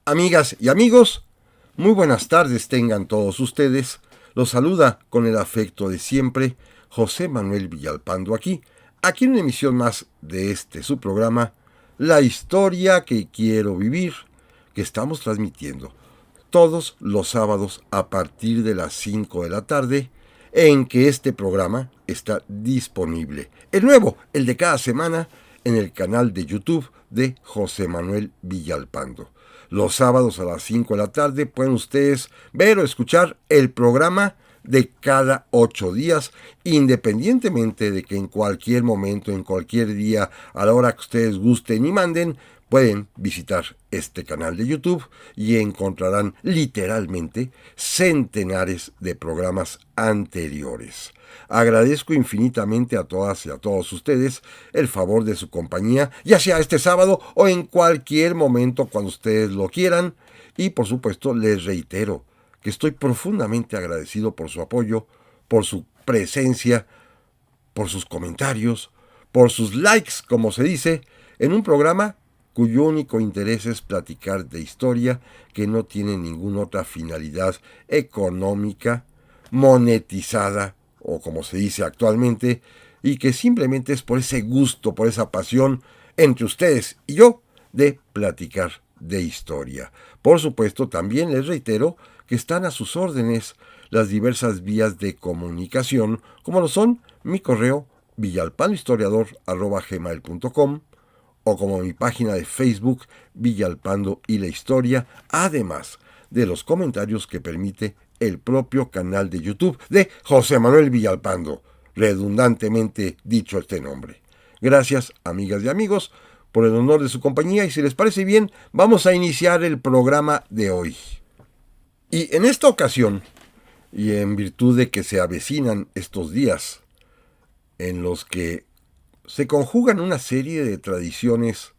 Amigas y amigos, muy buenas tardes tengan todos ustedes. Los saluda con el afecto de siempre José Manuel Villalpando aquí en una emisión más de su programa, La historia que quiero vivir, que estamos transmitiendo todos los sábados a partir de las 5 de la tarde, en que este programa está disponible. El nuevo, el de cada semana, en el canal de YouTube de José Manuel Villalpando. Los sábados a las 5 de la tarde pueden ustedes ver o escuchar el programa de cada 8 días, independientemente de que en cualquier momento, en cualquier día, a la hora que ustedes gusten y manden, pueden visitar este canal de YouTube y encontrarán literalmente centenares de programas anteriores. Agradezco infinitamente a todas y a todos ustedes el favor de su compañía, ya sea este sábado o en cualquier momento cuando ustedes lo quieran. Y por supuesto les reitero que estoy profundamente agradecido por su apoyo, por su presencia, por sus comentarios, por sus likes, como se dice, en un programa cuyo único interés es platicar de historia, que no tiene ninguna otra finalidad económica, monetizada, o como se dice actualmente, y que simplemente es por ese gusto, por esa pasión entre ustedes y yo de platicar de historia. Por supuesto, también les reitero que están a sus órdenes las diversas vías de comunicación, como lo son mi correo villalpandohistoriador@gmail.com, o como mi página de Facebook, Villalpando y la Historia, además de los comentarios que permite el propio canal de YouTube de José Manuel Villalpando, redundantemente dicho este nombre. Gracias, amigas y amigos, por el honor de su compañía, y si les parece bien, vamos a iniciar el programa de hoy. Y en esta ocasión, y en virtud de que se avecinan estos días en los que se conjugan una serie de tradiciones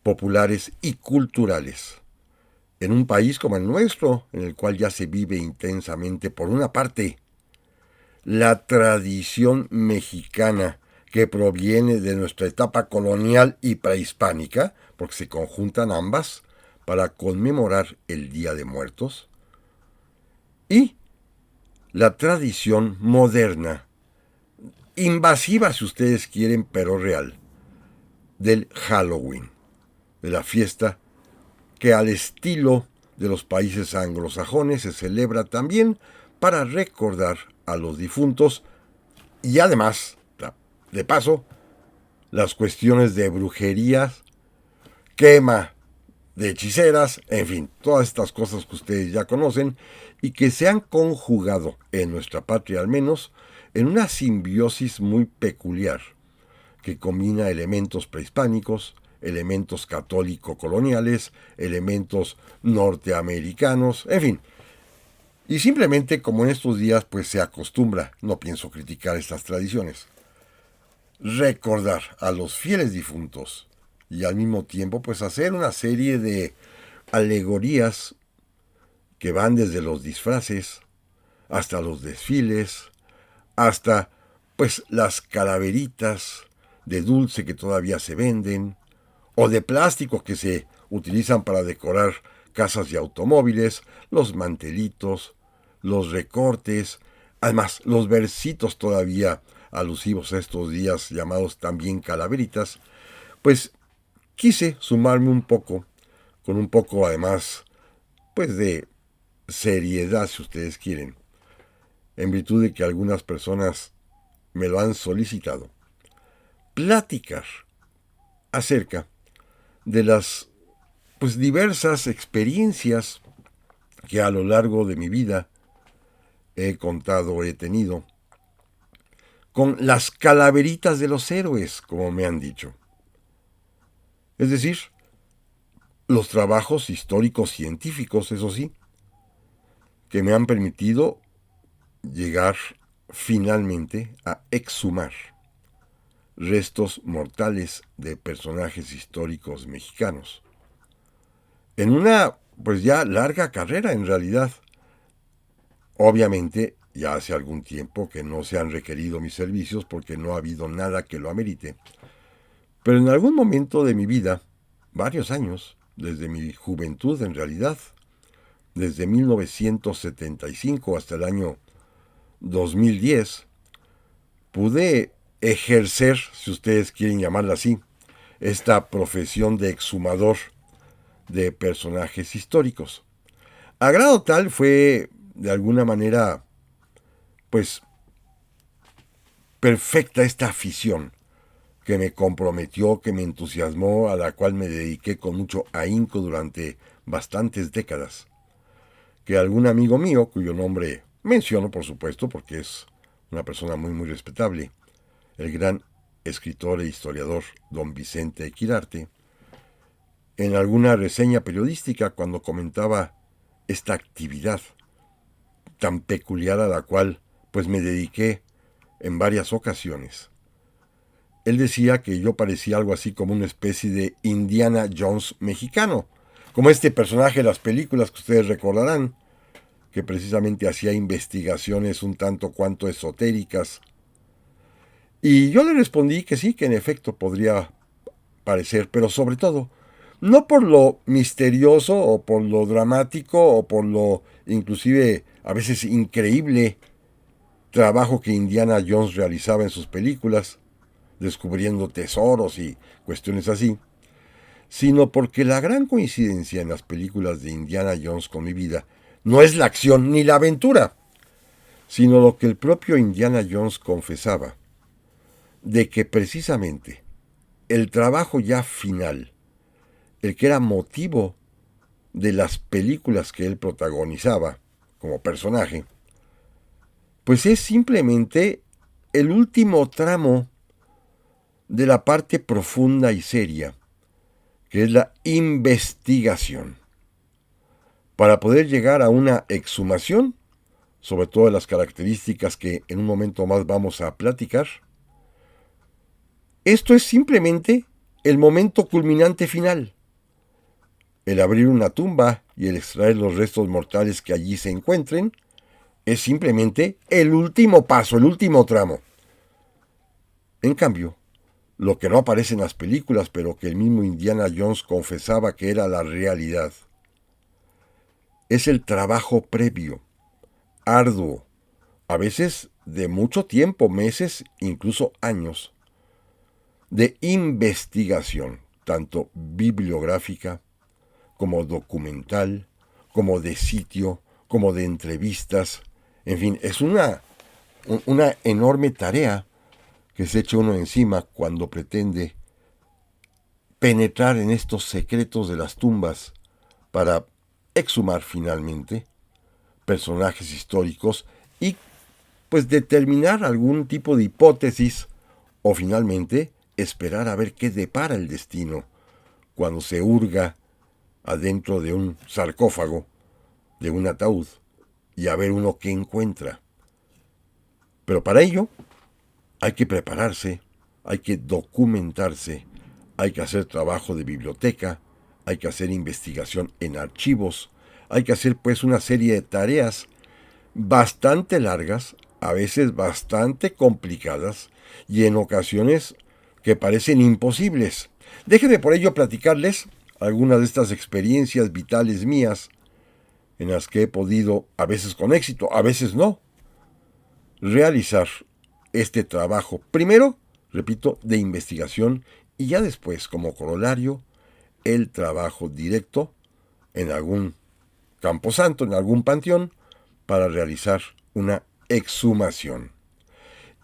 populares y culturales, en un país como el nuestro, en el cual ya se vive intensamente, por una parte, la tradición mexicana que proviene de nuestra etapa colonial y prehispánica, porque se conjuntan ambas para conmemorar el Día de Muertos, y la tradición moderna, invasiva si ustedes quieren, pero real, del Halloween, de la fiesta que al estilo de los países anglosajones se celebra también para recordar a los difuntos y además, de paso, las cuestiones de brujerías, quema de hechiceras, en fin, todas estas cosas que ustedes ya conocen y que se han conjugado en nuestra patria al menos en una simbiosis muy peculiar que combina elementos prehispánicos, elementos católico-coloniales, elementos norteamericanos, en fin. Y simplemente como en estos días pues se acostumbra, no pienso criticar estas tradiciones, recordar a los fieles difuntos y al mismo tiempo pues hacer una serie de alegorías que van desde los disfraces hasta los desfiles, hasta pues las calaveritas de dulce que todavía se venden, o de plástico que se utilizan para decorar casas y automóviles, los mantelitos, los recortes, además los versitos todavía alusivos a estos días llamados también calaveritas. Pues quise sumarme un poco, con un poco además pues de seriedad si ustedes quieren, en virtud de que algunas personas me lo han solicitado, platicar acerca de las pues diversas experiencias que a lo largo de mi vida he contado, he tenido, con las calaveritas de los héroes, como me han dicho. Es decir, los trabajos históricos científicos, eso sí, que me han permitido llegar finalmente a exhumar restos mortales de personajes históricos mexicanos. En una, pues ya larga carrera en realidad. Obviamente, ya hace algún tiempo que no se han requerido mis servicios porque no ha habido nada que lo amerite. Pero en algún momento de mi vida, varios años, desde mi juventud en realidad, desde 1975 hasta el año 2010, pude ejercer, si ustedes quieren llamarla así, esta profesión de exhumador de personajes históricos. A grado tal fue, de alguna manera, pues, perfecta esta afición que me comprometió, que me entusiasmó, a la cual me dediqué con mucho ahínco durante bastantes décadas, que algún amigo mío, cuyo nombre menciono por supuesto porque es una persona muy muy respetable, el gran escritor e historiador don Vicente Quirarte, en alguna reseña periodística cuando comentaba esta actividad tan peculiar a la cual pues me dediqué en varias ocasiones. Él decía que yo parecía algo así como una especie de Indiana Jones mexicano, como este personaje de las películas que ustedes recordarán, que precisamente hacía investigaciones un tanto cuanto esotéricas. Y yo le respondí que sí, que en efecto podría parecer, pero sobre todo, no por lo misterioso o por lo dramático o por lo inclusive a veces increíble trabajo que Indiana Jones realizaba en sus películas, descubriendo tesoros y cuestiones así, sino porque la gran coincidencia en las películas de Indiana Jones con mi vida no es la acción ni la aventura, sino lo que el propio Indiana Jones confesaba, de que precisamente el trabajo ya final, el que era motivo de las películas que él protagonizaba como personaje, pues es simplemente el último tramo de la parte profunda y seria, que es la investigación, para poder llegar a una exhumación, sobre todo las características que en un momento más vamos a platicar. Esto es simplemente el momento culminante final. El abrir una tumba y el extraer los restos mortales que allí se encuentren es simplemente el último paso, el último tramo. En cambio, lo que no aparece en las películas, pero que el mismo Indiana Jones confesaba que era la realidad, es el trabajo previo, arduo, a veces de mucho tiempo, meses, incluso años, de investigación, tanto bibliográfica, como documental, como de sitio, como de entrevistas. En fin, es una enorme tarea que se echa uno encima cuando pretende penetrar en estos secretos de las tumbas para exhumar finalmente personajes históricos y pues determinar algún tipo de hipótesis o finalmente esperar a ver qué depara el destino cuando se hurga adentro de un sarcófago, de un ataúd, y a ver uno qué encuentra. Pero para ello hay que prepararse, hay que documentarse, hay que hacer trabajo de biblioteca, hay que hacer investigación en archivos, hay que hacer pues una serie de tareas bastante largas, a veces bastante complicadas y en ocasiones que parecen imposibles. Déjenme por ello platicarles algunas de estas experiencias vitales mías en las que he podido, a veces con éxito, a veces no, realizar este trabajo. Primero, repito, de investigación y ya después, como corolario, el trabajo directo en algún camposanto, en algún panteón, para realizar una exhumación.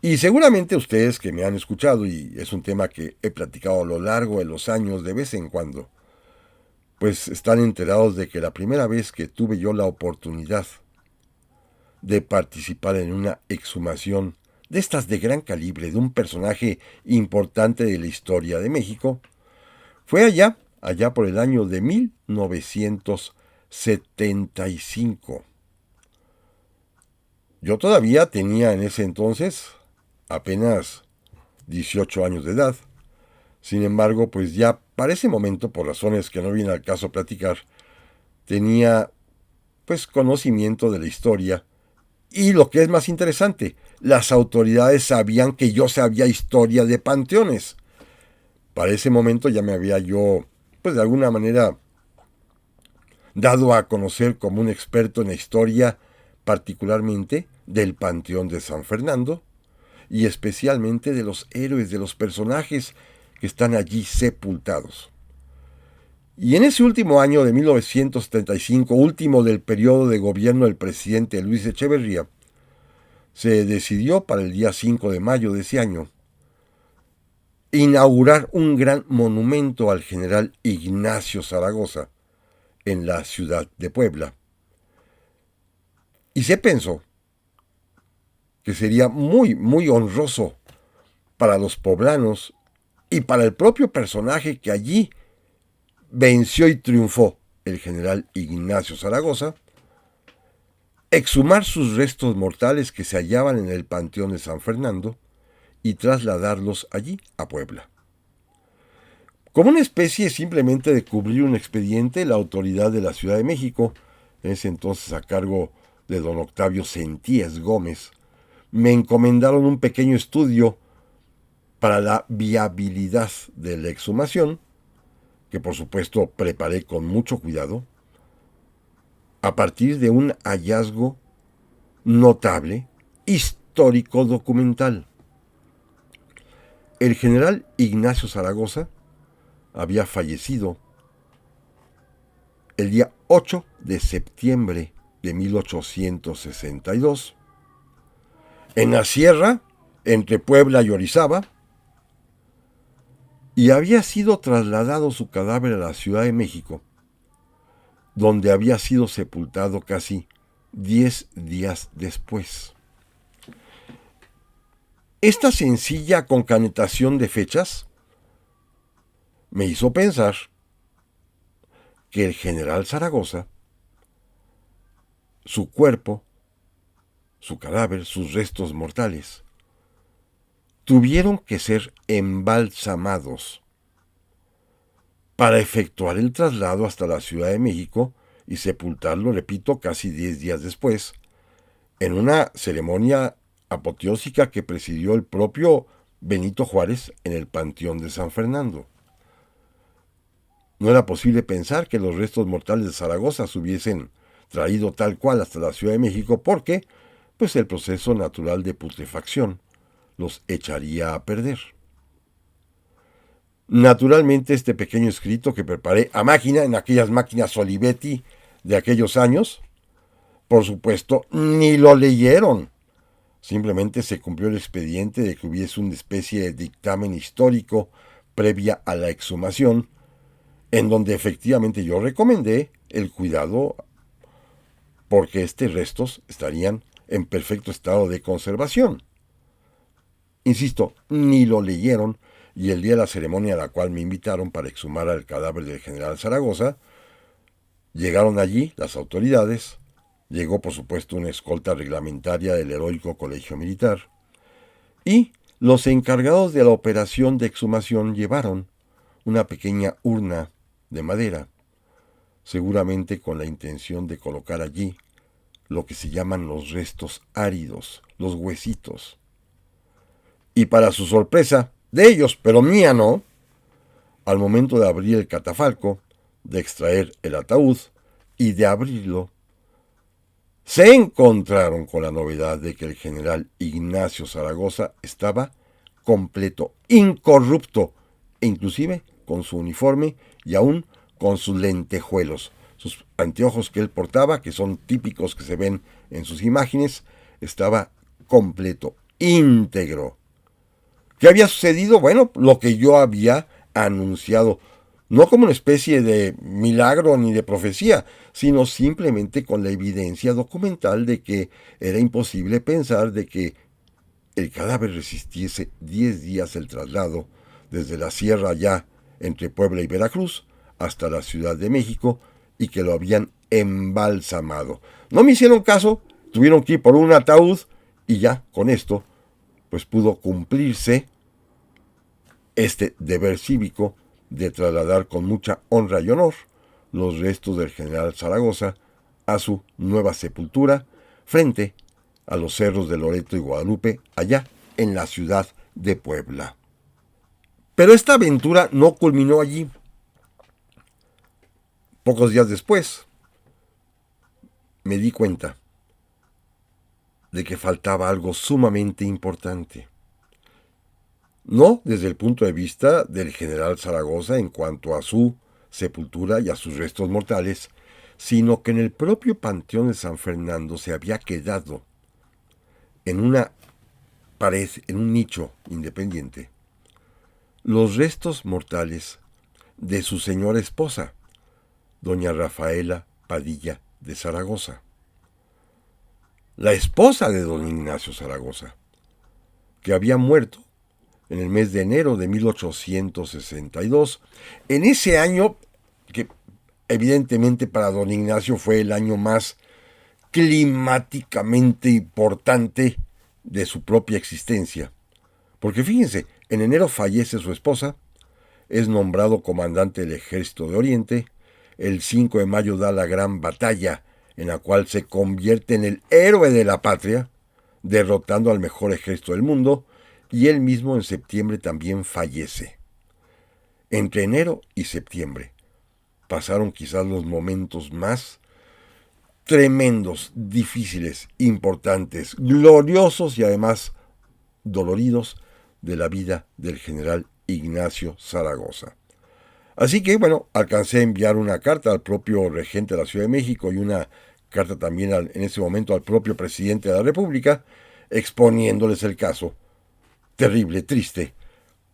Y seguramente ustedes que me han escuchado, y es un tema que he platicado a lo largo de los años de vez en cuando, pues están enterados de que la primera vez que tuve yo la oportunidad de participar en una exhumación de estas de gran calibre, de un personaje importante de la historia de México, fue allá por el año de 1975. Yo todavía tenía en ese entonces apenas 18 años de edad. Sin embargo, pues ya para ese momento, por razones que no viene al caso platicar, tenía pues conocimiento de la historia. Y lo que es más interesante, las autoridades sabían que yo sabía historia de panteones. Para ese momento ya me había yo, pues de alguna manera, dado a conocer como un experto en la historia, particularmente del Panteón de San Fernando, y especialmente de los héroes, de los personajes que están allí sepultados. Y en ese último año de 1975, último del periodo de gobierno del presidente Luis Echeverría, se decidió para el día 5 de mayo de ese año inaugurar un gran monumento al general Ignacio Zaragoza en la ciudad de Puebla. Y se pensó que sería muy honroso para los poblanos y para el propio personaje que allí venció y triunfó, el general Ignacio Zaragoza, exhumar sus restos mortales que se hallaban en el Panteón de San Fernando y trasladarlos allí, a Puebla. Como una especie simplemente de cubrir un expediente, la autoridad de la Ciudad de México, en ese entonces a cargo de don Octavio Sentíes Gómez, me encomendaron un pequeño estudio para la viabilidad de la exhumación, que por supuesto preparé con mucho cuidado, a partir de un hallazgo notable, histórico documental. El general Ignacio Zaragoza había fallecido el día 8 de septiembre de 1862 en la sierra entre Puebla y Orizaba, y había sido trasladado su cadáver a la Ciudad de México, donde había sido sepultado casi 10 días después. Esta sencilla concatenación de fechas me hizo pensar que el general Zaragoza, su cuerpo, su cadáver, sus restos mortales, tuvieron que ser embalsamados para efectuar el traslado hasta la Ciudad de México y sepultarlo, repito, casi 10 días después, en una ceremonia apoteósica que presidió el propio Benito Juárez en el Panteón de San Fernando. No era posible pensar que los restos mortales de Zaragoza se hubiesen traído tal cual hasta la Ciudad de México porque, pues, el proceso natural de putrefacción los echaría a perder. Naturalmente, este pequeño escrito que preparé a máquina, en aquellas máquinas Olivetti de aquellos años, por supuesto, ni lo leyeron. Simplemente se cumplió el expediente de que hubiese una especie de dictamen histórico previa a la exhumación, en donde efectivamente yo recomendé el cuidado porque estos restos estarían en perfecto estado de conservación. Insisto, ni lo leyeron, y el día de la ceremonia a la cual me invitaron para exhumar al cadáver del general Zaragoza, llegaron allí las autoridades, llegó por supuesto una escolta reglamentaria del heroico Colegio Militar, y los encargados de la operación de exhumación llevaron una pequeña urna de madera, seguramente con la intención de colocar allí lo que se llaman los restos áridos, los huesitos. Y para su sorpresa, de ellos, pero mía no, al momento de abrir el catafalco, de extraer el ataúd y de abrirlo, se encontraron con la novedad de que el general Ignacio Zaragoza estaba completo, incorrupto, e inclusive con su uniforme y aún con sus lentejuelos. Sus anteojos que él portaba, que son típicos que se ven en sus imágenes, estaba completo, íntegro. ¿Qué había sucedido? Bueno, lo que yo había anunciado, no como una especie de milagro ni de profecía, sino simplemente con la evidencia documental de que era imposible pensar de que el cadáver resistiese 10 días el traslado desde la sierra allá entre Puebla y Veracruz hasta la Ciudad de México y que lo habían embalsamado. No me hicieron caso, tuvieron que ir por un ataúd y ya con esto pues pudo cumplirse este deber cívico de trasladar con mucha honra y honor los restos del general Zaragoza a su nueva sepultura frente a los cerros de Loreto y Guadalupe, allá en la ciudad de Puebla. Pero esta aventura no culminó allí. Pocos días después, me di cuenta de que faltaba algo sumamente importante. No desde el punto de vista del general Zaragoza en cuanto a su sepultura y a sus restos mortales, sino que en el propio Panteón de San Fernando se había quedado en una pared, en un nicho independiente, los restos mortales de su señora esposa, doña Rafaela Padilla de Zaragoza, la esposa de don Ignacio Zaragoza, que había muerto en el mes de enero de 1862, en ese año que evidentemente para don Ignacio fue el año más climáticamente importante de su propia existencia. Porque fíjense, en enero fallece su esposa, es nombrado comandante del Ejército de Oriente, el 5 de mayo da la gran batalla en la cual se convierte en el héroe de la patria, derrotando al mejor ejército del mundo, y él mismo en septiembre también fallece. Entre enero y septiembre pasaron quizás los momentos más tremendos, difíciles, importantes, gloriosos y además doloridos de la vida del general Ignacio Zaragoza. Así que, bueno, alcancé a enviar una carta al propio regente de la Ciudad de México y una carta también en ese momento al propio presidente de la República, exponiéndoles el caso terrible, triste,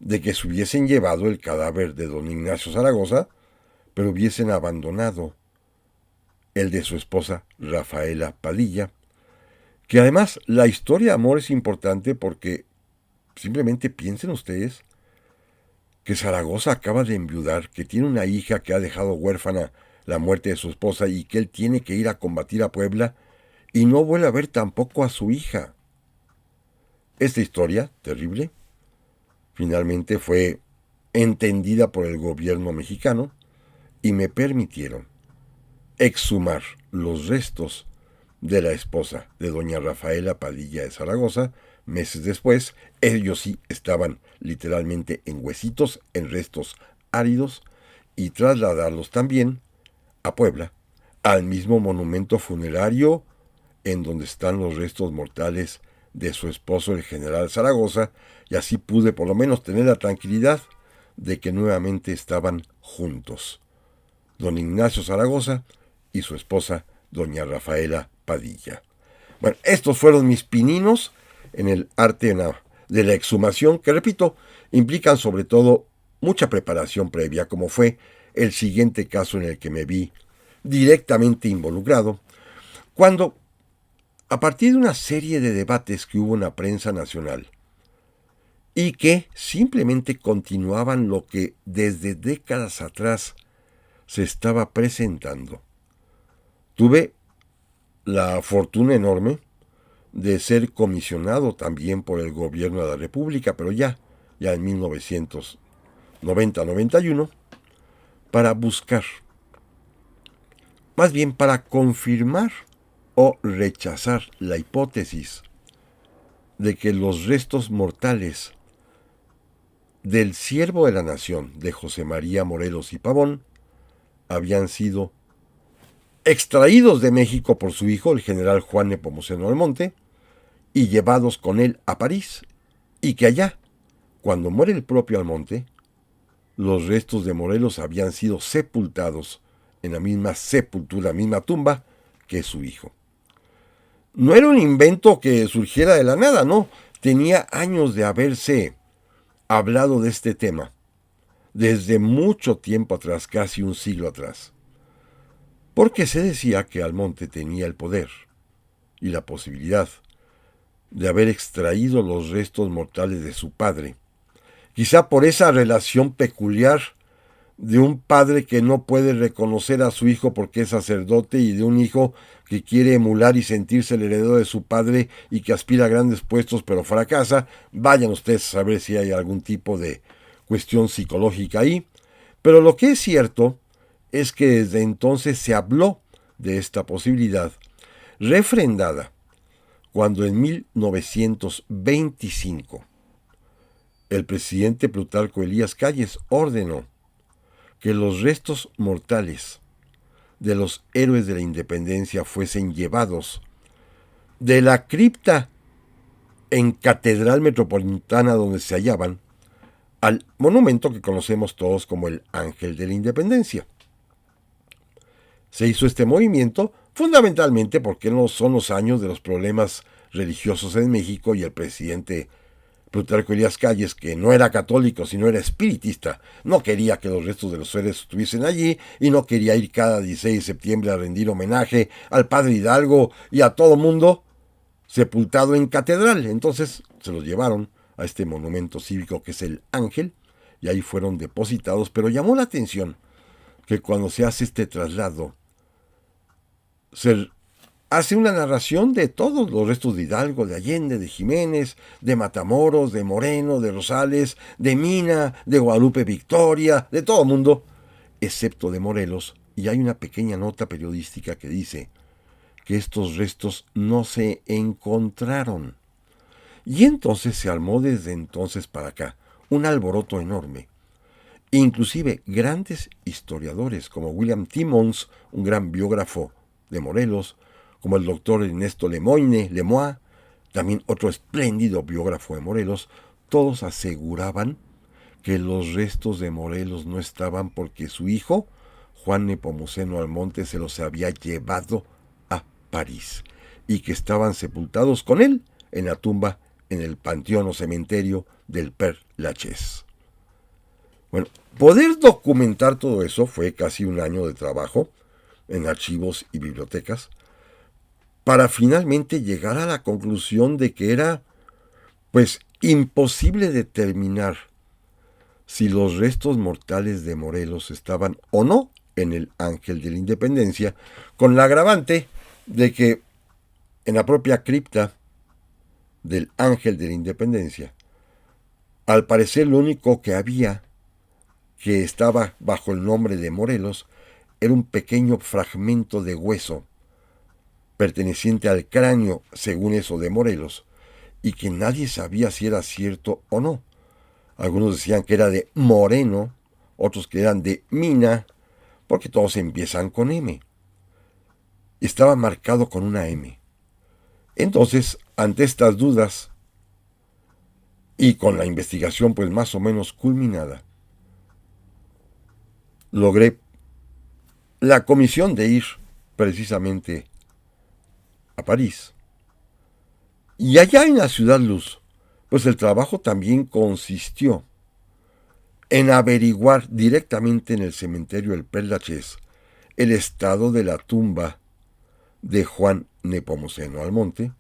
de que se hubiesen llevado el cadáver de don Ignacio Zaragoza, pero hubiesen abandonado el de su esposa Rafaela Padilla, que además la historia de amor es importante porque simplemente piensen ustedes que Zaragoza acaba de enviudar, que tiene una hija que ha dejado huérfana la muerte de su esposa y que él tiene que ir a combatir a Puebla y no vuelve a ver tampoco a su hija. Esta historia, terrible, finalmente fue entendida por el gobierno mexicano y me permitieron exhumar los restos de la esposa de doña Rafaela Padilla de Zaragoza. Meses después, ellos sí estaban literalmente en huesitos, en restos áridos, y trasladarlos también a Puebla, al mismo monumento funerario en donde están los restos mortales de su esposo el general Zaragoza, y así pude por lo menos tener la tranquilidad de que nuevamente estaban juntos, don Ignacio Zaragoza y su esposa doña Rafaela Padilla. Bueno, estos fueron mis pininos en el arte de la exhumación, que repito, implican sobre todo mucha preparación previa, como fue el siguiente caso en el que me vi directamente involucrado, cuando, a partir de una serie de debates que hubo en la prensa nacional, y que simplemente continuaban lo que desde décadas atrás se estaba presentando, tuve la fortuna enorme de ser comisionado también por el gobierno de la República, pero ya en 1990-91, para buscar, más bien para confirmar o rechazar la hipótesis de que los restos mortales del siervo de la nación, de José María Morelos y Pavón, habían sido extraídos de México por su hijo, el general Juan Nepomuceno Almonte, y llevados con él a París, y que allá, cuando muere el propio Almonte, los restos de Morelos habían sido sepultados en la misma sepultura, misma tumba, que su hijo. No era un invento que surgiera de la nada, no. Tenía años de haberse hablado de este tema, desde mucho tiempo atrás, casi un siglo atrás. Porque se decía que Almonte tenía el poder y la posibilidad de haber extraído los restos mortales de su padre, quizá por esa relación peculiar de un padre que no puede reconocer a su hijo porque es sacerdote y de un hijo que quiere emular y sentirse el heredero de su padre y que aspira a grandes puestos pero fracasa. Vayan ustedes a saber si hay algún tipo de cuestión psicológica ahí, pero lo que es cierto es que desde entonces se habló de esta posibilidad, refrendada cuando en 1925 el presidente Plutarco Elías Calles ordenó que los restos mortales de los héroes de la independencia fuesen llevados de la cripta en Catedral Metropolitana donde se hallaban al monumento que conocemos todos como el Ángel de la Independencia. Se hizo este movimiento fundamentalmente porque no son los años de los problemas religiosos en México y el presidente Plutarco Elías Calles, que no era católico sino era espiritista, no quería que los restos de los seres estuviesen allí y no quería ir cada 16 de septiembre a rendir homenaje al padre Hidalgo y a todo mundo sepultado en catedral. Entonces se los llevaron a este monumento cívico que es el Ángel y ahí fueron depositados, pero llamó la atención que cuando se hace este traslado se hace una narración de todos los restos de Hidalgo, de Allende, de Jiménez, de Matamoros, de Moreno, de Rosales, de Mina, de Guadalupe Victoria, de todo el mundo, excepto de Morelos, y hay una pequeña nota periodística que dice que estos restos no se encontraron. Y entonces se armó desde entonces para acá un alboroto enorme. Inclusive grandes historiadores como William Timmons, un gran biógrafo de Morelos, como el doctor Ernesto Lemoine, también otro espléndido biógrafo de Morelos, todos aseguraban que los restos de Morelos no estaban porque su hijo, Juan Nepomuceno Almonte, se los había llevado a París y que estaban sepultados con él en la tumba en el panteón o cementerio del Père Lachaise. Bueno, poder documentar todo eso fue casi un año de trabajo en archivos y bibliotecas para finalmente llegar a la conclusión de que era, pues, imposible determinar si los restos mortales de Morelos estaban o no en el Ángel de la Independencia, con la agravante de que en la propia cripta del Ángel de la Independencia, al parecer lo único que había que estaba bajo el nombre de Morelos era un pequeño fragmento de hueso perteneciente al cráneo, según eso, de Morelos, y que nadie sabía si era cierto o no. Algunos decían que era de Moreno, otros que eran de Mina, porque todos empiezan con M. Estaba marcado con una M. Entonces, ante estas dudas, y con la investigación pues más o menos culminada, logré la comisión de ir precisamente a París. Y allá en la Ciudad Luz, pues el trabajo también consistió en averiguar directamente en el cementerio del Père Lachaise el estado de la tumba de Juan Nepomuceno Almonte,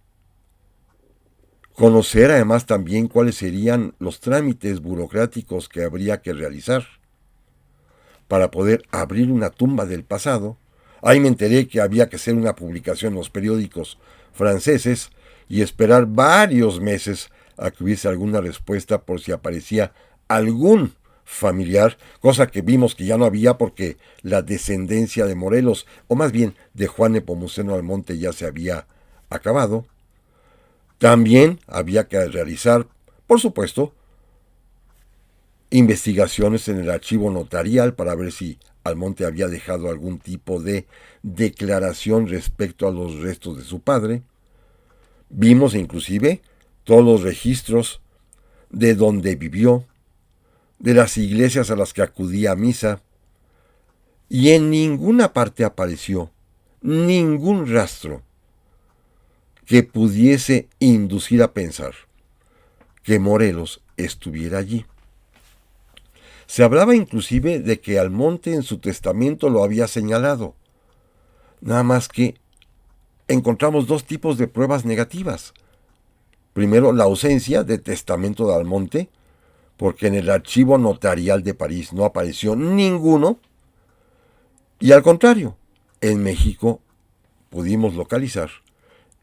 conocer además también cuáles serían los trámites burocráticos que habría que realizar para poder abrir una tumba del pasado. Ahí me enteré que había que hacer una publicación en los periódicos franceses y esperar varios meses a que hubiese alguna respuesta por si aparecía algún familiar, cosa que vimos que ya no había porque la descendencia de Morelos, o más bien de Juan Nepomuceno Almonte, ya se había acabado. También había que realizar, por supuesto, investigaciones en el archivo notarial para ver si Almonte había dejado algún tipo de declaración respecto a los restos de su padre. Vimos inclusive todos los registros de donde vivió, de las iglesias a las que acudía a misa, y en ninguna parte apareció ningún rastro que pudiese inducir a pensar que Morelos estuviera allí. Se hablaba inclusive de que Almonte en su testamento lo había señalado, nada más que encontramos dos tipos de pruebas negativas. Primero, la ausencia de testamento de Almonte, porque en el archivo notarial de París no apareció ninguno, y al contrario, en México pudimos localizar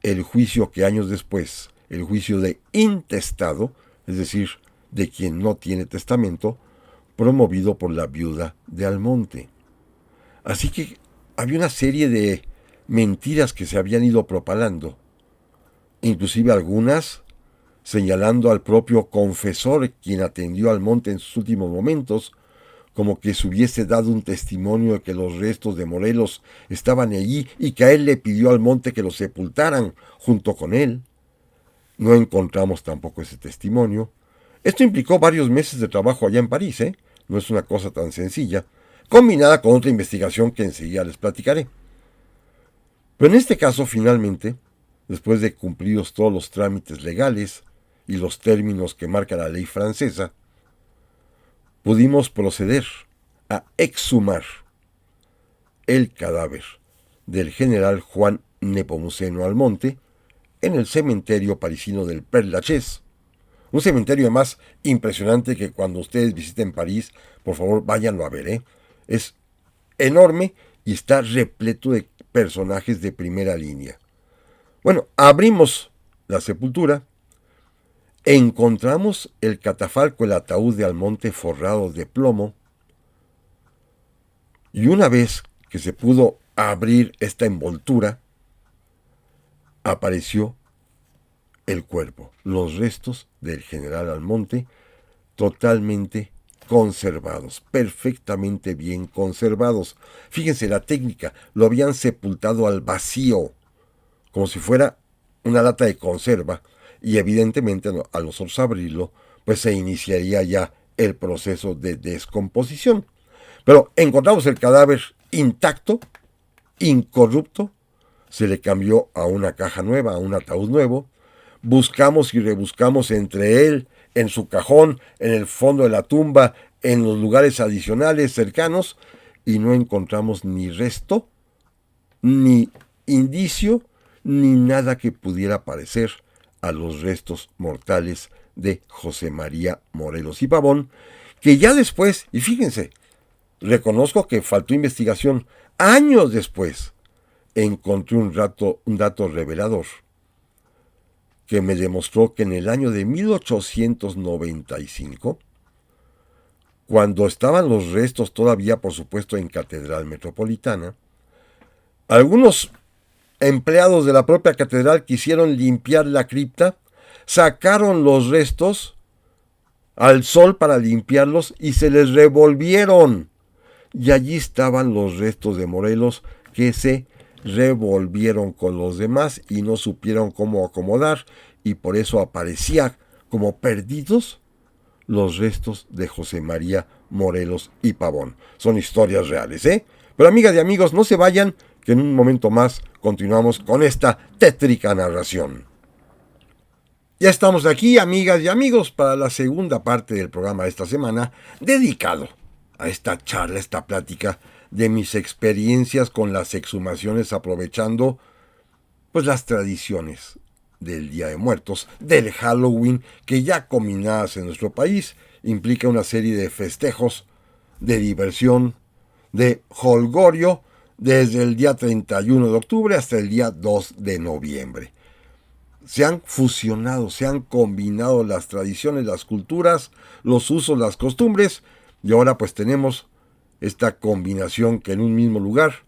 el juicio que años después, el juicio de intestado, es decir, de quien no tiene testamento, promovido por la viuda de Almonte. Así que había una serie de mentiras que se habían ido propalando, inclusive algunas señalando al propio confesor quien atendió a Almonte en sus últimos momentos como que se hubiese dado un testimonio de que los restos de Morelos estaban allí y que a él le pidió al monte que los sepultaran junto con él. No encontramos tampoco ese testimonio. Esto implicó varios meses de trabajo allá en París, ¿eh? No es una cosa tan sencilla, combinada con otra investigación que enseguida les platicaré. Pero en este caso, finalmente, después de cumplidos todos los trámites legales y los términos que marca la ley francesa, pudimos proceder a exhumar el cadáver del general Juan Nepomuceno Almonte en el cementerio parisino del Père Lachaise. Un cementerio además impresionante que cuando ustedes visiten París, por favor váyanlo a ver, ¿eh? Es enorme y está repleto de personajes de primera línea. Bueno, abrimos la sepultura, encontramos el catafalco, el ataúd de Almonte forrado de plomo, y una vez que se pudo abrir esta envoltura, apareció el cuerpo, los restos del general Almonte, totalmente conservados, perfectamente bien conservados. Fíjense la técnica, lo habían sepultado al vacío, como si fuera una lata de conserva, y evidentemente al nosotros abrirlo, pues se iniciaría ya el proceso de descomposición. Pero encontramos el cadáver intacto, incorrupto, se le cambió a una caja nueva, a un ataúd nuevo, buscamos y rebuscamos entre él, en su cajón, en el fondo de la tumba, en los lugares adicionales cercanos, y no encontramos ni resto, ni indicio, ni nada que pudiera parecer a los restos mortales de José María Morelos y Pavón, que ya después, y fíjense, reconozco que faltó investigación, años después encontré un dato revelador que me demostró que en el año de 1895, cuando estaban los restos todavía, por supuesto, en Catedral Metropolitana, algunos empleados de la propia catedral quisieron limpiar la cripta, sacaron los restos al sol para limpiarlos y se les revolvieron. Y allí estaban los restos de Morelos que se revolvieron con los demás y no supieron cómo acomodar, y por eso aparecía como perdidos los restos de José María Morelos y Pavón. Son historias reales, ¿eh? Pero amigas y amigos, no se vayan, que en un momento más continuamos con esta tétrica narración. Ya estamos aquí, amigas y amigos, para la segunda parte del programa de esta semana, dedicado a esta charla, esta plática de mis experiencias con las exhumaciones, aprovechando pues las tradiciones del Día de Muertos, del Halloween, que ya combinadas en nuestro país implica una serie de festejos, de diversión, de jolgorio, desde el día 31 de octubre hasta el día 2 de noviembre. Se han fusionado, se han combinado las tradiciones, las culturas, los usos, las costumbres, y ahora pues tenemos esta combinación que en un mismo lugar,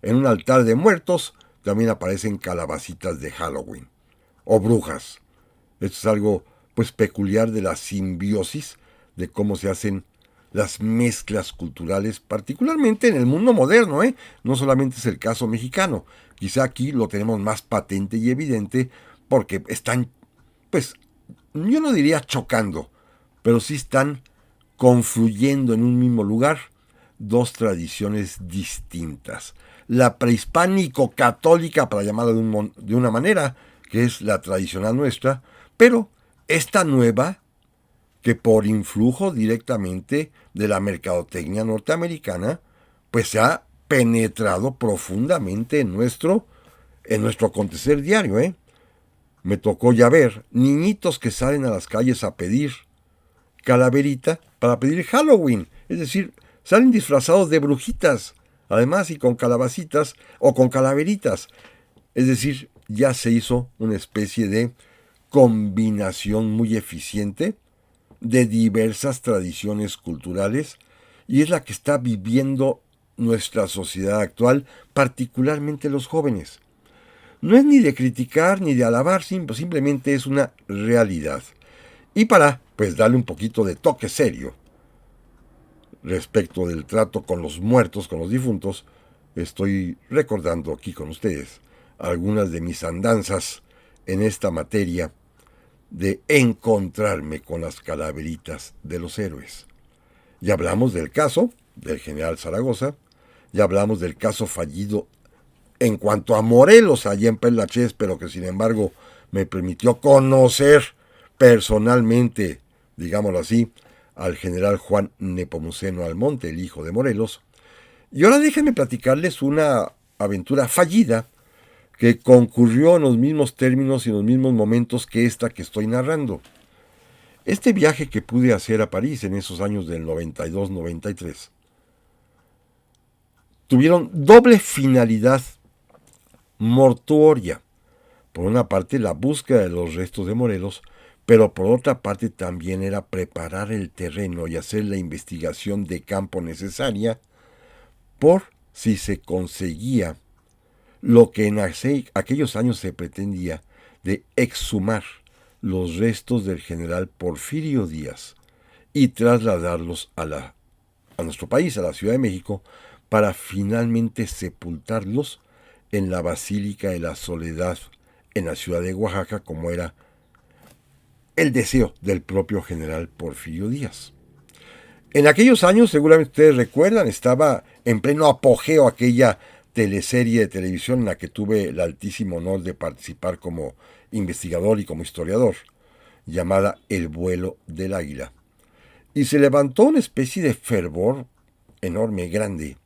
en un altar de muertos, también aparecen calabacitas de Halloween o brujas. Esto es algo pues peculiar de la simbiosis, de cómo se hacen las mezclas culturales, particularmente en el mundo moderno, ¿eh? No solamente es el caso mexicano, quizá aquí lo tenemos más patente y evidente porque están, pues, yo no diría chocando, pero sí están confluyendo en un mismo lugar dos tradiciones distintas. La prehispánico-católica, para llamarla de una manera, que es la tradicional nuestra, pero esta nueva, que por influjo directamente de la mercadotecnia norteamericana, pues se ha penetrado profundamente en nuestro acontecer diario, ¿eh? Me tocó ya ver niñitos que salen a las calles a pedir calaverita para pedir Halloween, es decir, salen disfrazados de brujitas, además, y con calabacitas o con calaveritas. Es decir, ya se hizo una especie de combinación muy eficiente de diversas tradiciones culturales, y es la que está viviendo nuestra sociedad actual, particularmente los jóvenes. No es ni de criticar ni de alabar, simplemente es una realidad. Y para, pues, darle un poquito de toque serio, respecto del trato con los muertos, con los difuntos, estoy recordando aquí con ustedes algunas de mis andanzas en esta materia de encontrarme con las calaveritas de los héroes. Ya hablamos del caso del general Zaragoza, ya hablamos del caso fallido en cuanto a Morelos, allá en Perlachés, pero que sin embargo me permitió conocer personalmente, digámoslo así, al general Juan Nepomuceno Almonte, el hijo de Morelos. Y ahora déjenme platicarles una aventura fallida que concurrió en los mismos términos y en los mismos momentos que esta que estoy narrando. Este viaje que pude hacer a París en esos años del 92-93 tuvieron doble finalidad mortuoria. Por una parte, la búsqueda de los restos de Morelos, pero por otra parte también era preparar el terreno y hacer la investigación de campo necesaria por si se conseguía lo que en aquellos años se pretendía de exhumar los restos del general Porfirio Díaz y trasladarlos a nuestro país, a la Ciudad de México, para finalmente sepultarlos en la Basílica de la Soledad en la ciudad de Oaxaca, como era el deseo del propio general Porfirio Díaz. En aquellos años, seguramente ustedes recuerdan, estaba en pleno apogeo aquella teleserie de televisión en la que tuve el altísimo honor de participar como investigador y como historiador, llamada El vuelo del águila. Y se levantó una especie de fervor enorme, grande,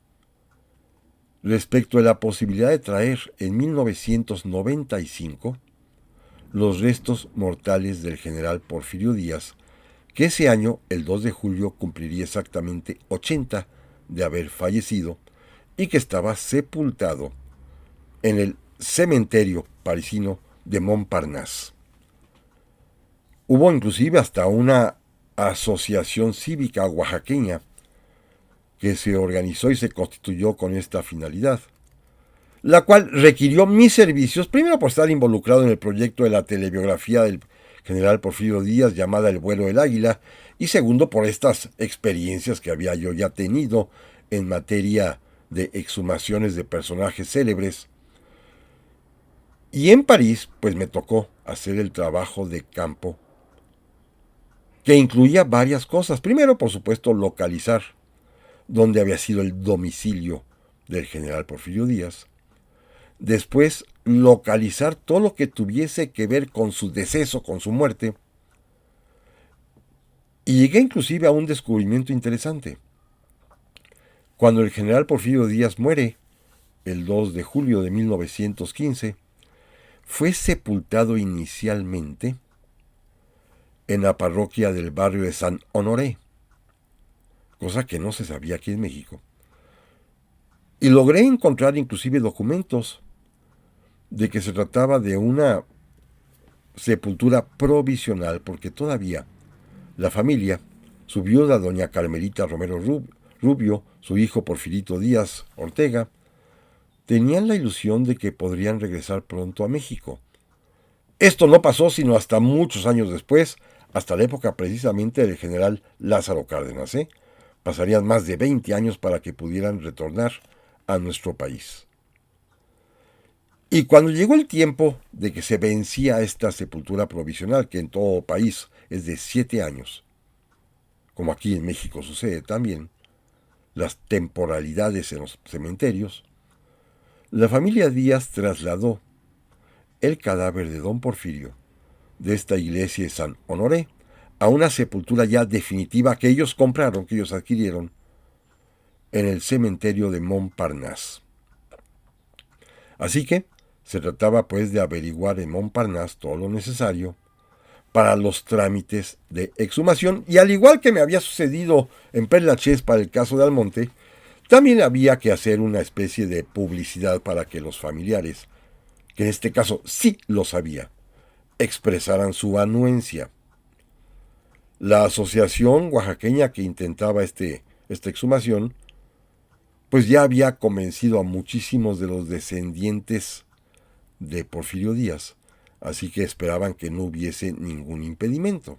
respecto de la posibilidad de traer en 1995 los restos mortales del general Porfirio Díaz, que ese año, el 2 de julio, cumpliría exactamente 80 de haber fallecido y que estaba sepultado en el cementerio parisino de Montparnasse. Hubo inclusive hasta una asociación cívica oaxaqueña que se organizó y se constituyó con esta finalidad, la cual requirió mis servicios, primero por estar involucrado en el proyecto de la telebiografía del general Porfirio Díaz llamada El vuelo del águila, y segundo por estas experiencias que había yo ya tenido en materia de exhumaciones de personajes célebres. Y en París, pues me tocó hacer el trabajo de campo, que incluía varias cosas. Primero, por supuesto, localizar dónde había sido el domicilio del general Porfirio Díaz. Después, localizar todo lo que tuviese que ver con su deceso, con su muerte. Y llegué inclusive a un descubrimiento interesante. Cuando el general Porfirio Díaz muere, el 2 de julio de 1915, fue sepultado inicialmente en la parroquia del barrio de San Honoré, cosa que no se sabía aquí en México. Y logré encontrar inclusive documentos de que se trataba de una sepultura provisional, porque todavía la familia, su viuda doña Carmelita Romero Rubio, su hijo Porfirito Díaz Ortega, tenían la ilusión de que podrían regresar pronto a México. Esto no pasó sino hasta muchos años después, hasta la época precisamente del general Lázaro Cárdenas. Pasarían más de 20 años para que pudieran retornar a nuestro país. Y cuando llegó el tiempo de que se vencía esta sepultura provisional, que en todo país es de 7 años, como aquí en México sucede también, las temporalidades en los cementerios, la familia Díaz trasladó el cadáver de don Porfirio de esta iglesia de San Honoré a una sepultura ya definitiva que ellos compraron, que ellos adquirieron, en el cementerio de Montparnasse. Así que se trataba pues de averiguar en Montparnasse todo lo necesario para los trámites de exhumación, y al igual que me había sucedido en Perlachés para el caso de Almonte, también había que hacer una especie de publicidad para que los familiares, que en este caso sí lo sabía, expresaran su anuencia. La asociación oaxaqueña que intentaba esta exhumación, pues ya había convencido a muchísimos de los descendientes de Porfirio Díaz, así que esperaban que no hubiese ningún impedimento.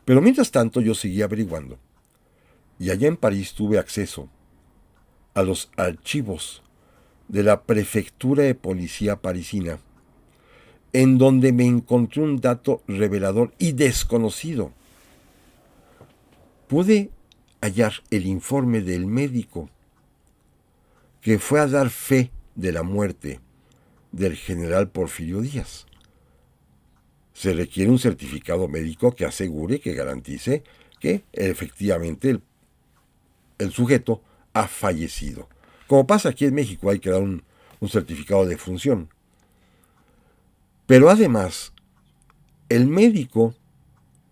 Pero mientras tanto yo seguía averiguando. Y allá en París tuve acceso a los archivos de la Prefectura de Policía parisina, en donde me encontré un dato revelador y desconocido. Pude hallar el informe del médico que fue a dar fe de la muerte del general Porfirio Díaz. Se requiere un certificado médico que asegure, que garantice que efectivamente el sujeto ha fallecido. Como pasa aquí en México, hay que dar un certificado de función. Pero además, el médico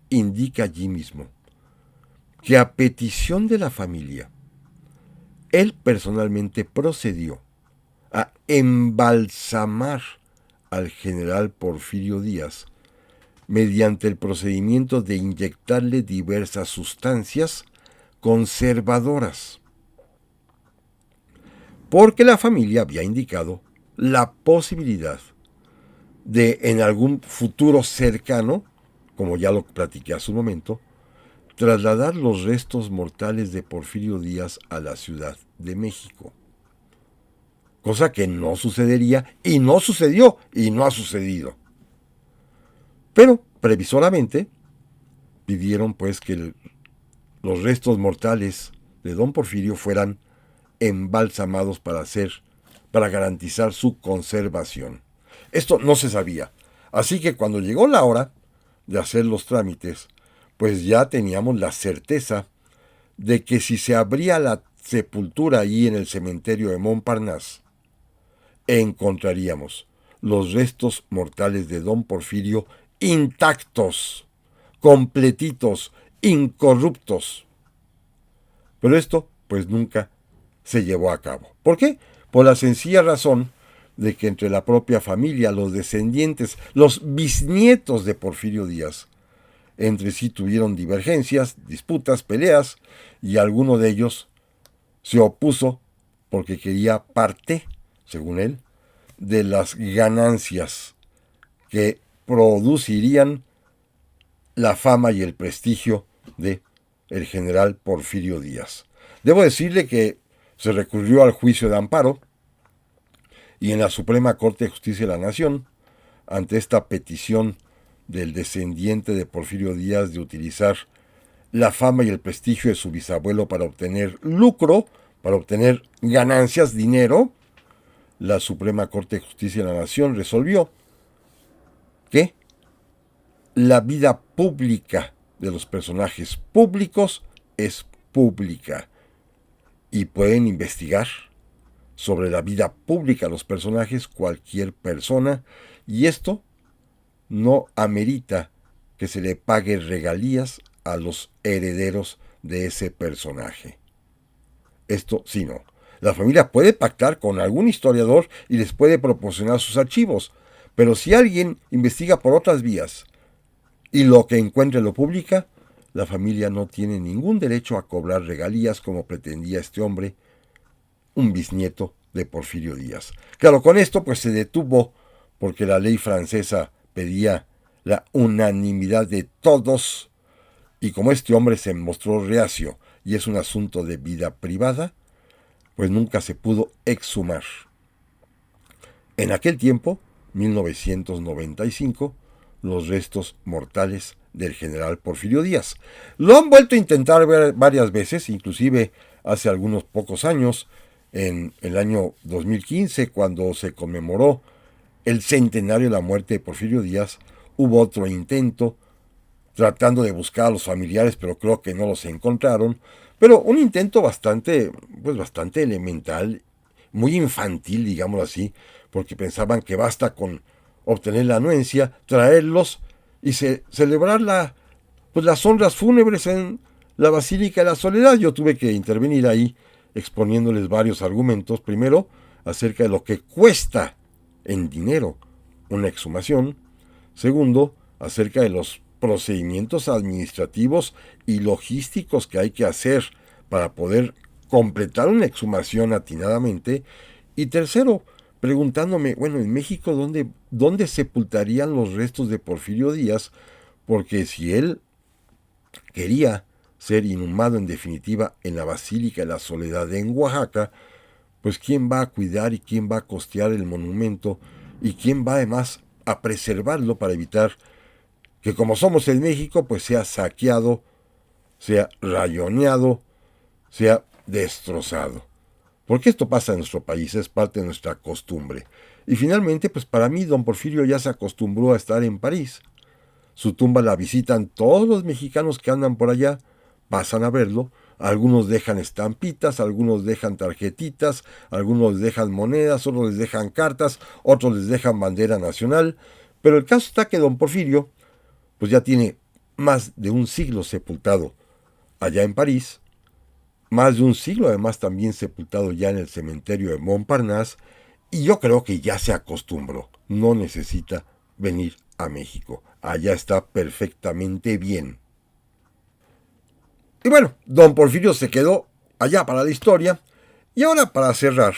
indica allí mismo que a petición de la familia, él personalmente procedió a embalsamar al general Porfirio Díaz mediante el procedimiento de inyectarle diversas sustancias conservadoras, porque la familia había indicado la posibilidad de en algún futuro cercano, como ya lo platiqué hace un momento, trasladar los restos mortales de Porfirio Díaz a la Ciudad de México. Cosa que no sucedería y no sucedió y no ha sucedido. Pero previsoramente pidieron pues que los restos mortales de don Porfirio fueran embalsamados para garantizar su conservación. Esto no se sabía. Así que cuando llegó la hora de hacer los trámites, pues ya teníamos la certeza de que si se abría la sepultura allí en el cementerio de Montparnasse, encontraríamos los restos mortales de don Porfirio intactos, completitos, incorruptos. Pero esto, pues nunca se llevó a cabo. ¿Por qué? Por la sencilla razón de que entre la propia familia, los descendientes, los bisnietos de Porfirio Díaz, entre sí tuvieron divergencias, disputas, peleas, y alguno de ellos se opuso porque quería parte, según él, de las ganancias que producirían la fama y el prestigio de el general Porfirio Díaz. Debo decirle que se recurrió al juicio de amparo y en la Suprema Corte de Justicia de la Nación, ante esta petición del descendiente de Porfirio Díaz de utilizar la fama y el prestigio de su bisabuelo para obtener lucro, para obtener ganancias, dinero, la Suprema Corte de Justicia de la Nación resolvió que la vida pública de los personajes públicos es pública y pueden investigar sobre la vida pública de los personajes cualquier persona, y esto no amerita que se le pague regalías a los herederos de ese personaje. Esto sí no. La familia puede pactar con algún historiador y les puede proporcionar sus archivos, pero si alguien investiga por otras vías y lo que encuentre lo publica, la familia no tiene ningún derecho a cobrar regalías como pretendía este hombre, un bisnieto de Porfirio Díaz. Claro, con esto pues se detuvo porque la ley francesa pedía la unanimidad de todos, y como este hombre se mostró reacio y es un asunto de vida privada, pues nunca se pudo exhumar. En aquel tiempo, 1995, los restos mortales del general Porfirio Díaz. Lo han vuelto a intentar varias veces, inclusive hace algunos pocos años, en el año 2015, cuando se conmemoró el centenario de la muerte de Porfirio Díaz, hubo otro intento tratando de buscar a los familiares, pero creo que no los encontraron. Pero un intento bastante elemental, muy infantil, digámoslo así, porque pensaban que basta con obtener la anuencia, traerlos y celebrar las honras fúnebres en la Basílica de la Soledad. Yo tuve que intervenir ahí exponiéndoles varios argumentos. Primero, acerca de lo que cuesta en dinero una exhumación. Segundo, acerca de los procedimientos administrativos y logísticos que hay que hacer para poder completar una exhumación atinadamente. Y tercero, preguntándome, bueno, en México, ¿dónde sepultarían los restos de Porfirio Díaz? Porque si él quería ser inhumado en definitiva en la Basílica de la Soledad en Oaxaca, pues quién va a cuidar y quién va a costear el monumento y quién va además a preservarlo para evitar que, como somos en México, pues sea saqueado, sea rayoneado, sea destrozado. Porque esto pasa en nuestro país, es parte de nuestra costumbre. Y finalmente, pues para mí, don Porfirio ya se acostumbró a estar en París. Su tumba la visitan todos los mexicanos que andan por allá, pasan a verlo. Algunos dejan estampitas, algunos dejan tarjetitas, algunos dejan monedas, otros les dejan cartas, otros les dejan bandera nacional. Pero el caso está que don Porfirio, pues ya tiene más de un siglo sepultado allá en París, más de un siglo además también sepultado ya en el cementerio de Montparnasse, y yo creo que ya se acostumbró, no necesita venir a México, allá está perfectamente bien. Y bueno, don Porfirio se quedó allá para la historia, y ahora para cerrar,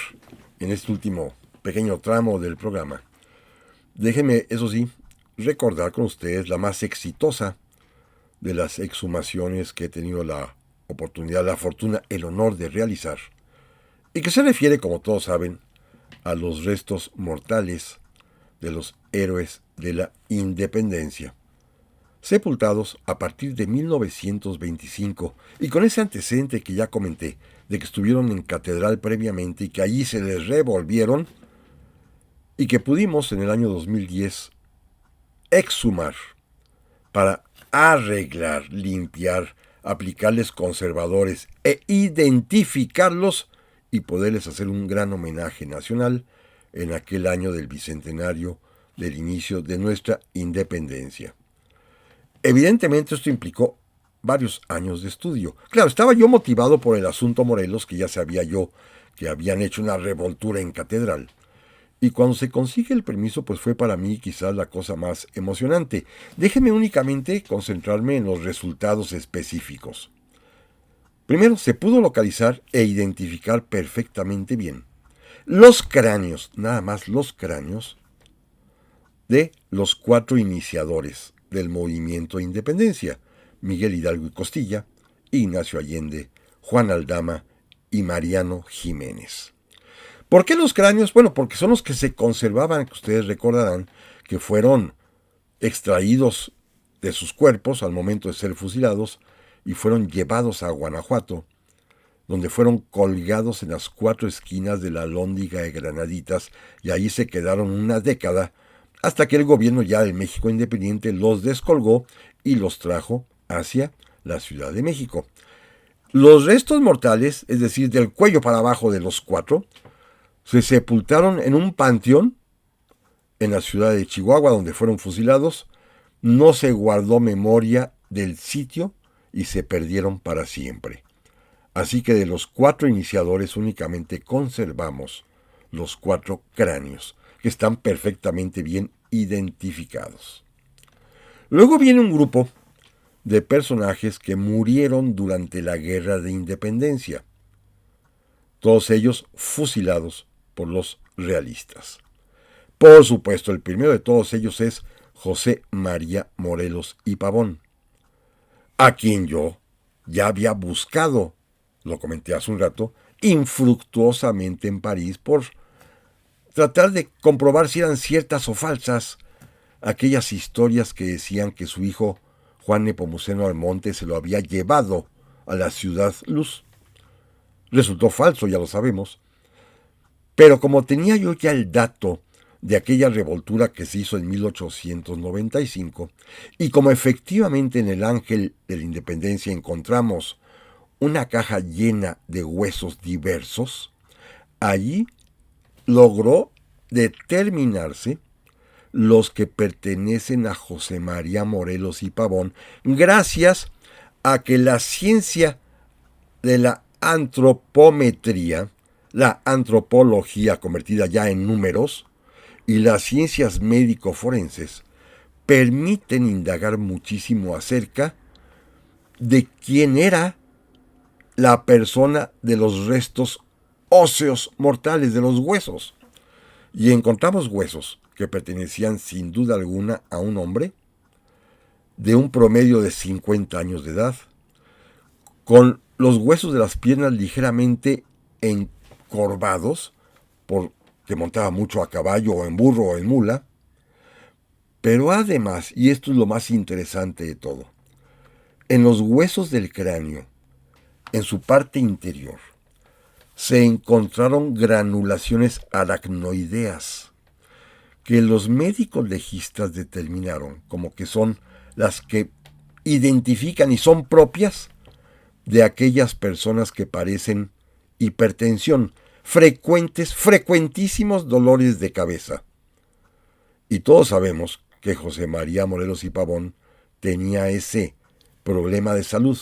en este último pequeño tramo del programa, déjenme, eso sí, recordar con ustedes la más exitosa de las exhumaciones que he tenido la oportunidad, la fortuna, el honor de realizar, y que se refiere, como todos saben, a los restos mortales de los héroes de la independencia, sepultados a partir de 1925, y con ese antecedente que ya comenté, de que estuvieron en catedral previamente y que allí se les revolvieron, y que pudimos en el año 2010 exhumar para arreglar, limpiar, aplicarles conservadores e identificarlos y poderles hacer un gran homenaje nacional en aquel año del bicentenario del inicio de nuestra independencia. Evidentemente esto implicó varios años de estudio. Claro, estaba yo motivado por el asunto Morelos, que ya sabía yo que habían hecho una revoltura en catedral. Y cuando se consigue el permiso, pues fue para mí quizás la cosa más emocionante. Déjeme únicamente concentrarme en los resultados específicos. Primero, se pudo localizar e identificar perfectamente bien los cráneos, nada más los cráneos, de los 4 iniciadores del movimiento de independencia: Miguel Hidalgo y Costilla, Ignacio Allende, Juan Aldama y Mariano Jiménez. ¿Por qué los cráneos? Bueno, porque son los que se conservaban, que ustedes recordarán, que fueron extraídos de sus cuerpos al momento de ser fusilados y fueron llevados a Guanajuato, donde fueron colgados en las 4 esquinas de la Alhóndiga de Granaditas, y ahí se quedaron una década, hasta que el gobierno ya del México independiente los descolgó y los trajo hacia la Ciudad de México. Los restos mortales, es decir, del cuello para abajo de los 4, se sepultaron en un panteón en la ciudad de Chihuahua, donde fueron fusilados. No se guardó memoria del sitio y se perdieron para siempre. Así que de los 4 iniciadores únicamente conservamos los 4 cráneos, que están perfectamente bien identificados. Luego viene un grupo de personajes que murieron durante la Guerra de Independencia, todos ellos fusilados por los realistas. Por supuesto, el primero de todos ellos es José María Morelos y Pavón, a quien yo ya había buscado, lo comenté hace un rato, infructuosamente en París por tratar de comprobar si eran ciertas o falsas aquellas historias que decían que su hijo Juan Nepomuceno Almonte se lo había llevado a la Ciudad Luz. Resultó falso, ya lo sabemos. Pero como tenía yo ya el dato de aquella revoltura que se hizo en 1895, y como efectivamente en el Ángel de la Independencia encontramos una caja llena de huesos diversos, allí logró determinarse los que pertenecen a José María Morelos y Pavón, gracias a que la ciencia de la antropometría, la antropología convertida ya en números, y las ciencias médico-forenses permiten indagar muchísimo acerca de quién era la persona de los restos óseos mortales, de los huesos. Y encontramos huesos que pertenecían sin duda alguna a un hombre de un promedio de 50 años de edad, con los huesos de las piernas ligeramente encorvados, porque montaba mucho a caballo o en burro o en mula, pero además, y esto es lo más interesante de todo, en los huesos del cráneo, en su parte interior, se encontraron granulaciones aracnoideas que los médicos legistas determinaron como que son las que identifican y son propias de aquellas personas que padecen hipertensión, frecuentísimos dolores de cabeza. Y todos sabemos que José María Morelos y Pavón tenía ese problema de salud.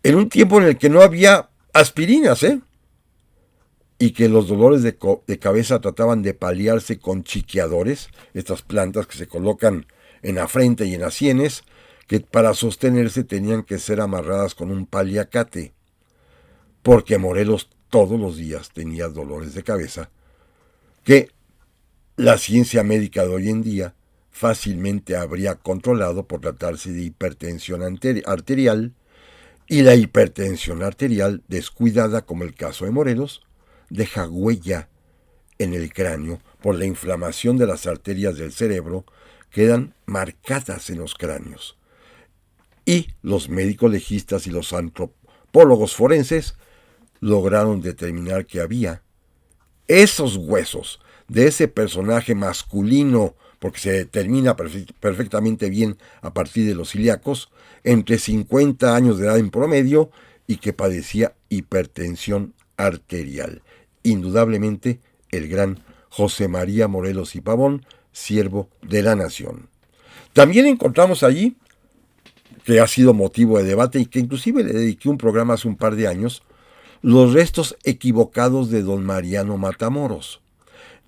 En un tiempo en el que no había aspirinas, y que los dolores de cabeza trataban de paliarse con chiqueadores, estas plantas que se colocan en la frente y en las sienes, que para sostenerse tenían que ser amarradas con un paliacate, porque Morelos todos los días tenía dolores de cabeza, que la ciencia médica de hoy en día fácilmente habría controlado por tratarse de hipertensión arterial, y la hipertensión arterial descuidada, como el caso de Morelos, deja huella en el cráneo por la inflamación de las arterias del cerebro, quedan marcadas en los cráneos. Y los médicos legistas y los antropólogos forenses lograron determinar que había esos huesos de ese personaje masculino, porque se determina perfectamente bien a partir de los ilíacos, entre 50 años de edad en promedio, y que padecía hipertensión arterial. Indudablemente el gran José María Morelos y Pavón, siervo de la nación. También encontramos allí, que ha sido motivo de debate y que inclusive le dediqué un programa hace un par de años, los restos equivocados de don Mariano Matamoros.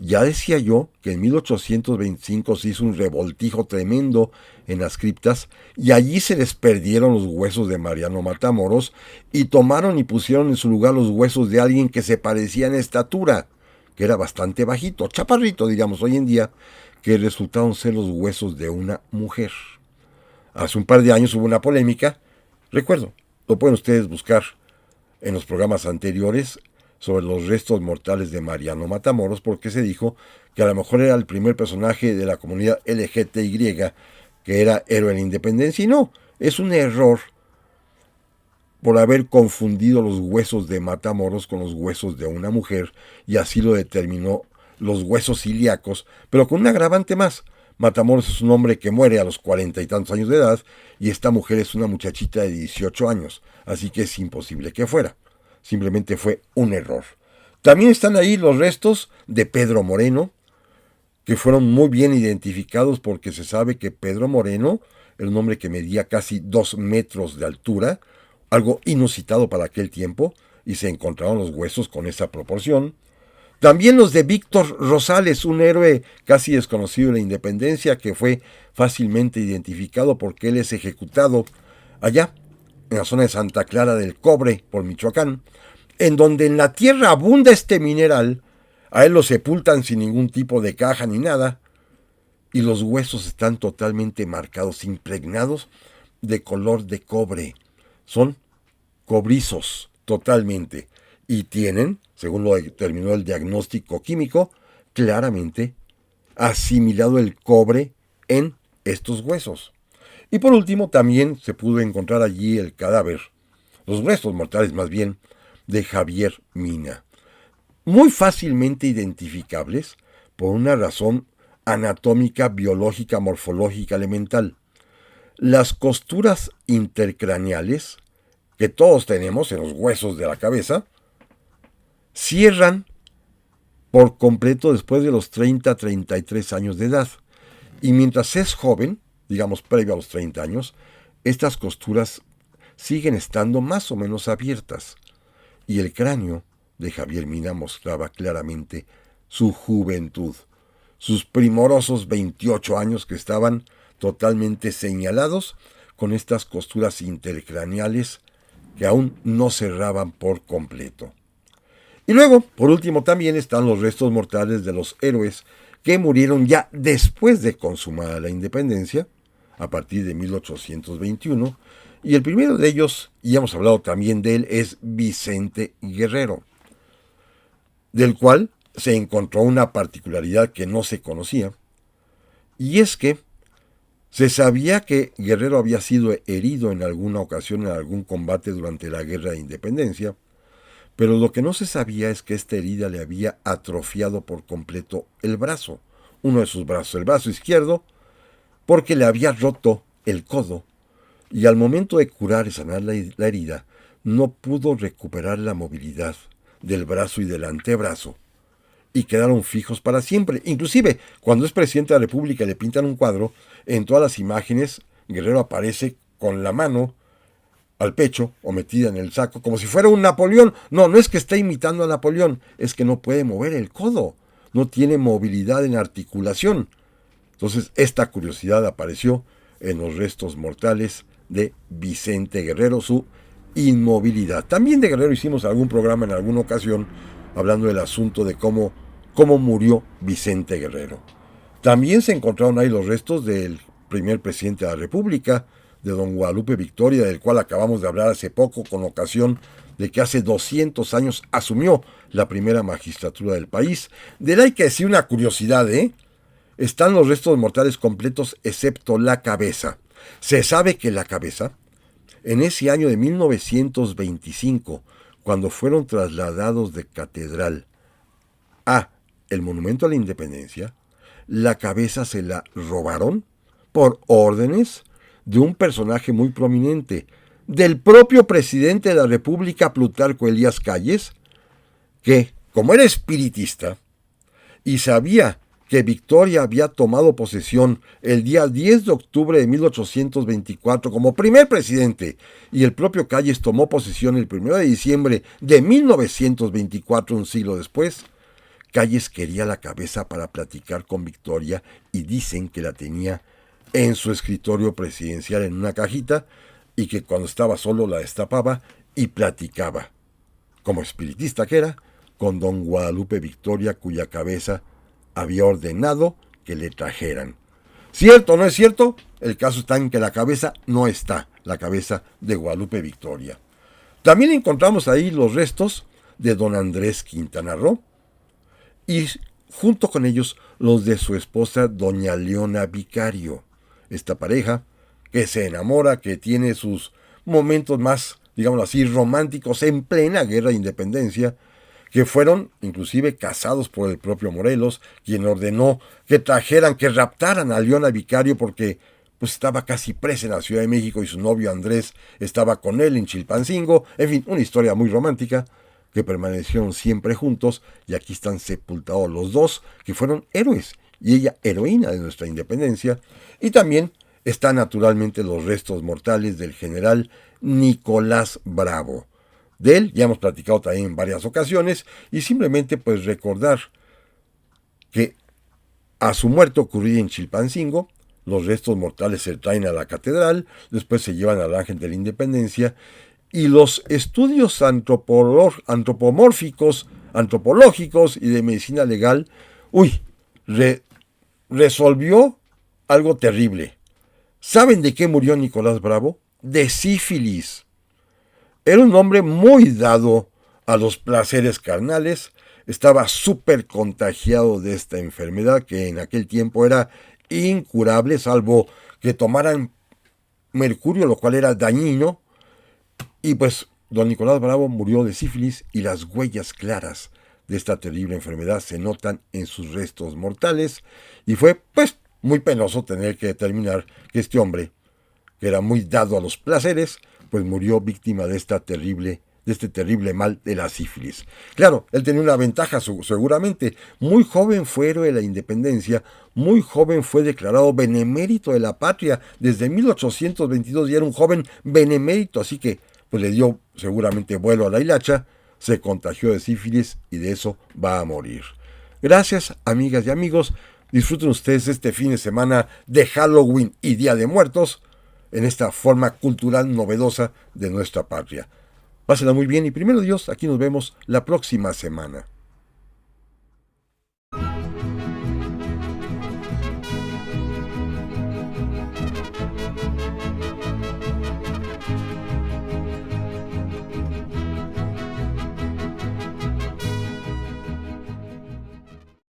Ya decía yo que en 1825 se hizo un revoltijo tremendo en las criptas y allí se les perdieron los huesos de Mariano Matamoros y tomaron y pusieron en su lugar los huesos de alguien que se parecía en estatura, que era bastante bajito, chaparrito diríamos hoy en día, que resultaron ser los huesos de una mujer. Hace un par de años hubo una polémica, recuerdo, lo pueden ustedes buscar en los programas anteriores, sobre los restos mortales de Mariano Matamoros, porque se dijo que a lo mejor era el primer personaje de la comunidad LGTY que era héroe de la independencia, y no, es un error por haber confundido los huesos de Matamoros con los huesos de una mujer, y así lo determinó los huesos ilíacos, pero con un agravante más. Matamoros es un hombre que muere a los 40 y tantos años de edad, y esta mujer es una muchachita de 18 años, así que es imposible que fuera. Simplemente fue un error. También están ahí los restos de Pedro Moreno, que fueron muy bien identificados porque se sabe que Pedro Moreno era un hombre que medía casi 2 metros de altura, algo inusitado para aquel tiempo, y se encontraron los huesos con esa proporción. También los de Víctor Rosales, un héroe casi desconocido de la independencia, que fue fácilmente identificado porque él es ejecutado allá, en la zona de Santa Clara del Cobre, por Michoacán, en donde en la tierra abunda este mineral. A él lo sepultan sin ningún tipo de caja ni nada, y los huesos están totalmente marcados, impregnados de color de cobre. Son cobrizos totalmente, y tienen, según lo determinó el diagnóstico químico, claramente asimilado el cobre en estos huesos. Y por último, también se pudo encontrar allí el cadáver, los restos mortales más bien, de Javier Mina, muy fácilmente identificables por una razón anatómica, biológica, morfológica, elemental. Las costuras intercraneales, que todos tenemos en los huesos de la cabeza, cierran por completo después de los 30-33 años de edad. Y mientras es joven, digamos previo a los 30 años, estas costuras siguen estando más o menos abiertas. Y el cráneo de Javier Mina mostraba claramente su juventud, sus primorosos 28 años que estaban totalmente señalados con estas costuras intercraneales que aún no cerraban por completo. Y luego, por último, también están los restos mortales de los héroes que murieron ya después de consumada la independencia, a partir de 1821, Y el primero de ellos, y hemos hablado también de él, es Vicente Guerrero, del cual se encontró una particularidad que no se conocía, y es que se sabía que Guerrero había sido herido en alguna ocasión en algún combate durante la Guerra de Independencia, pero lo que no se sabía es que esta herida le había atrofiado por completo el brazo, uno de sus brazos, el brazo izquierdo, porque le había roto el codo, y al momento de curar y sanar la herida, no pudo recuperar la movilidad del brazo y del antebrazo, y quedaron fijos para siempre. Inclusive, cuando es presidente de la República y le pintan un cuadro, en todas las imágenes, Guerrero aparece con la mano al pecho o metida en el saco, como si fuera un Napoleón. No, no es que esté imitando a Napoleón, es que no puede mover el codo, no tiene movilidad en articulación. Entonces, esta curiosidad apareció en los restos mortales de Vicente Guerrero, su inmovilidad. También de Guerrero hicimos algún programa en alguna ocasión hablando del asunto de cómo murió Vicente Guerrero. También se encontraron ahí los restos del primer presidente de la República, de don Guadalupe Victoria, del cual acabamos de hablar hace poco con ocasión de que hace 200 años asumió la primera magistratura del país. De él hay que decir una curiosidad, Están los restos mortales completos excepto la cabeza. Se sabe que la cabeza, en ese año de 1925, cuando fueron trasladados de Catedral a el Monumento a la Independencia, la cabeza se la robaron por órdenes de un personaje muy prominente, del propio presidente de la República, Plutarco Elías Calles, que, como era espiritista y sabía que Victoria había tomado posesión el día 10 de octubre de 1824 como primer presidente, y el propio Calles tomó posesión el 1 de diciembre de 1924, un siglo después, Calles quería la cabeza para platicar con Victoria y dicen que la tenía en su escritorio presidencial en una cajita y que cuando estaba solo la destapaba y platicaba, como espiritista que era, con don Guadalupe Victoria, cuya cabeza había ordenado que le trajeran. ¿Cierto o no es cierto? El caso está en que la cabeza no está, la cabeza de Guadalupe Victoria. También encontramos ahí los restos de don Andrés Quintana Roo y junto con ellos los de su esposa doña Leona Vicario. Esta pareja que se enamora, que tiene sus momentos más, digamos así, románticos en plena guerra de independencia, que fueron inclusive casados por el propio Morelos, quien ordenó que trajeran, que raptaran a Leona Vicario porque pues estaba casi presa en la Ciudad de México y su novio Andrés estaba con él en Chilpancingo. En fin, una historia muy romántica, que permanecieron siempre juntos, y aquí están sepultados los dos, que fueron héroes, y ella heroína de nuestra independencia. Y también están naturalmente los restos mortales del general Nicolás Bravo. De él ya hemos platicado también en varias ocasiones, y simplemente pues recordar que a su muerte ocurrida en Chilpancingo, los restos mortales se traen a la catedral, después se llevan al Ángel de la Independencia, y los estudios antropológicos y de medicina legal, resolvió algo terrible. ¿Saben de qué murió Nicolás Bravo? De sífilis. Era un hombre muy dado a los placeres carnales, estaba súper contagiado de esta enfermedad que en aquel tiempo era incurable, salvo que tomaran mercurio, lo cual era dañino. Y pues don Nicolás Bravo murió de sífilis, y las huellas claras de esta terrible enfermedad se notan en sus restos mortales, y fue pues muy penoso tener que determinar que este hombre, que era muy dado a los placeres, pues murió víctima de este terrible mal de la sífilis. Claro, él tenía una ventaja seguramente. Muy joven fue héroe de la independencia, muy joven fue declarado benemérito de la patria. Desde 1822 ya era un joven benemérito, así que pues le dio seguramente vuelo a la hilacha, se contagió de sífilis y de eso va a morir. Gracias, amigas y amigos. Disfruten ustedes este fin de semana de Halloween y Día de Muertos en esta forma cultural novedosa de nuestra patria. Pásenla muy bien y primero Dios, aquí nos vemos la próxima semana.